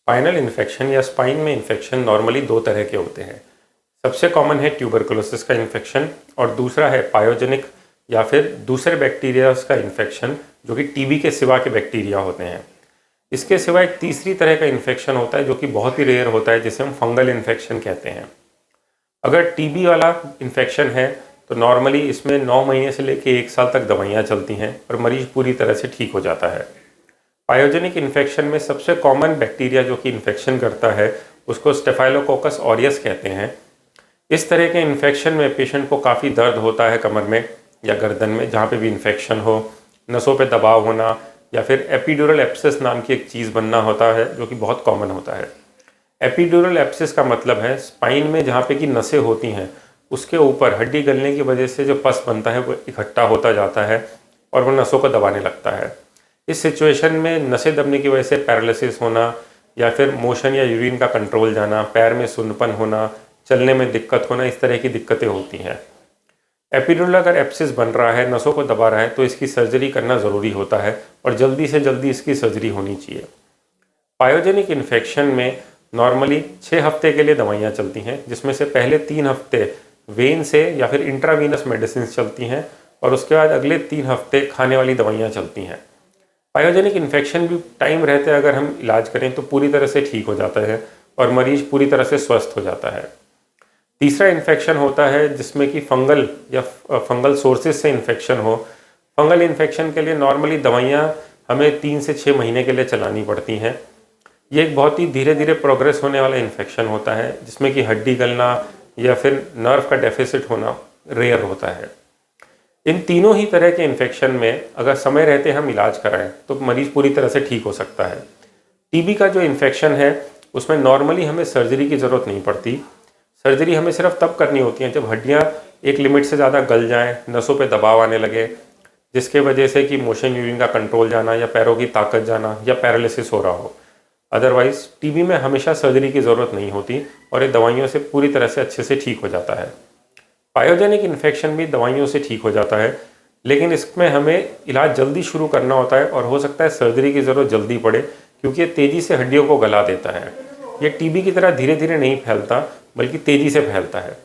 Spinal infection या spine में infection normally दो तरह के होते हैं। सबसे कॉमन है ट्यूबरकुलोसिस का इन्फेक्शन और दूसरा है पायोजेनिक या फिर दूसरे बैक्टीरियाज का इन्फेक्शन जो कि टीबी के सिवा के बैक्टीरिया होते हैं। इसके सिवा एक तीसरी तरह का इन्फेक्शन होता है जो कि बहुत ही रेयर होता है, जिसे हम फंगल इन्फेक्शन कहते हैं। अगर टीबी वाला इन्फेक्शन है तो नॉर्मली इसमें 9 महीने से लेकर 1 साल तक दवाइयाँ चलती हैं और मरीज पूरी तरह से ठीक हो जाता है। पायोजेनिक इन्फेक्शन में सबसे कॉमन बैक्टीरिया जो कि इन्फेक्शन करता है उसको स्टेफाइलोकोकस ऑरियस कहते हैं। इस तरह के इन्फेक्शन में पेशेंट को काफ़ी दर्द होता है कमर में या गर्दन में, जहाँ पे भी इन्फेक्शन हो, नसों पे दबाव होना या फिर एपिड्यूरल एब्सेस नाम की एक चीज़ बनना होता है जो कि बहुत कॉमन होता है। एपिड्यूरल एब्सेस का मतलब है स्पाइन में जहाँ पे कि नसें होती हैं उसके ऊपर हड्डी गलने की वजह से जो पस बनता है वो इकट्ठा होता जाता है और वो नसों को दबाने लगता है। इस सिचुएशन में नसें दबने की वजह से पैरालिसिस होना या फिर मोशन या यूरिन का कंट्रोल जाना, पैर में सुन्नपन होना, चलने में दिक्कत होना, इस तरह की दिक्कतें होती हैं। एपिड्यूरल अगर एब्सेस बन रहा है, नसों को दबा रहा है, तो इसकी सर्जरी करना ज़रूरी होता है और जल्दी से जल्दी इसकी सर्जरी होनी चाहिए। पायोजेनिक इन्फेक्शन में नॉर्मली 6 हफ्ते के लिए दवाइयाँ चलती हैं, जिसमें से पहले 3 हफ्ते वेन से या फिर इंट्रावीनस मेडिसिन चलती हैं और उसके बाद अगले 3 हफ्ते खाने वाली दवाइयाँ चलती हैं। पायोजेनिक इन्फेक्शन भी टाइम रहते अगर हम इलाज करें तो पूरी तरह से ठीक हो जाता है और मरीज पूरी तरह से स्वस्थ हो जाता है। तीसरा इन्फेक्शन होता है जिसमें कि फंगल या फंगल सोर्सेज से इन्फेक्शन हो। फंगल इन्फेक्शन के लिए नॉर्मली दवाइयाँ हमें 3 से 6 महीने के लिए चलानी पड़ती हैं। ये एक बहुत ही धीरे धीरे प्रोग्रेस होने वाला इन्फेक्शन होता है जिसमें कि हड्डी गलना या फिर नर्व का डेफिसिट होना रेयर होता है। इन तीनों ही तरह के इन्फेक्शन में अगर समय रहते हम इलाज कराएं तो मरीज पूरी तरह से ठीक हो सकता है। टीबी का जो इन्फेक्शन है उसमें नॉर्मली हमें सर्जरी की ज़रूरत नहीं पड़ती। सर्जरी हमें सिर्फ तब करनी होती है जब हड्डियाँ एक लिमिट से ज़्यादा गल जाएं, नसों पे दबाव आने लगे, जिसके वजह से कि मोशन यूरिन का कंट्रोल जाना या पैरों की ताकत जाना या पैरालिसिस हो रहा हो। अदरवाइज टीबी में हमेशा सर्जरी की ज़रूरत नहीं होती और ये दवाइयों से पूरी तरह से अच्छे से ठीक हो जाता है। पायोजेनिक इन्फेक्शन भी दवाइयों से ठीक हो जाता है, लेकिन इसमें हमें इलाज जल्दी शुरू करना होता है और हो सकता है सर्जरी की ज़रूरत जल्दी पड़े क्योंकि ये तेज़ी से हड्डियों को गला देता है। ये टीबी की तरह धीरे धीरे नहीं फैलता बल्कि तेज़ी से फैलता है।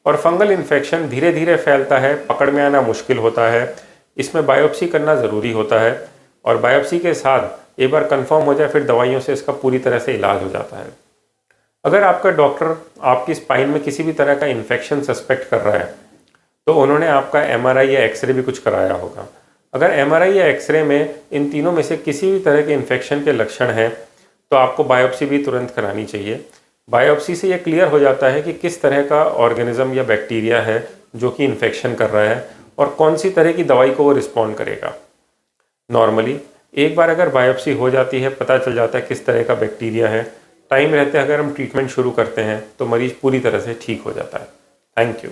और फंगल इन्फेक्शन धीरे धीरे फैलता है, पकड़ में आना मुश्किल होता है। इसमें बायोप्सी करना ज़रूरी होता है और बायोप्सी के साथ एक बार कंफर्म हो जाए फिर दवाइयों से इसका पूरी तरह से इलाज हो जाता है। अगर आपका डॉक्टर आपकी स्पाइन में किसी भी तरह का इन्फेक्शन सस्पेक्ट कर रहा है तो उन्होंने आपका एमआरआई या एक्सरे भी कुछ कराया होगा। अगर एमआरआई या एक्सरे में इन तीनों में से किसी भी तरह के इन्फेक्शन के लक्षण हैं तो आपको बायोप्सी भी तुरंत करानी चाहिए। बायोप्सी से ये क्लियर हो जाता है कि किस तरह का ऑर्गेनिज्म या बैक्टीरिया है जो कि इन्फेक्शन कर रहा है और कौन सी तरह की दवाई को वो रिस्पॉन्ड करेगा। नॉर्मली एक बार अगर बायोप्सी हो जाती है, पता चल जाता है किस तरह का बैक्टीरिया है, टाइम रहते अगर हम ट्रीटमेंट शुरू करते हैं तो मरीज पूरी तरह से ठीक हो जाता है। Thank you.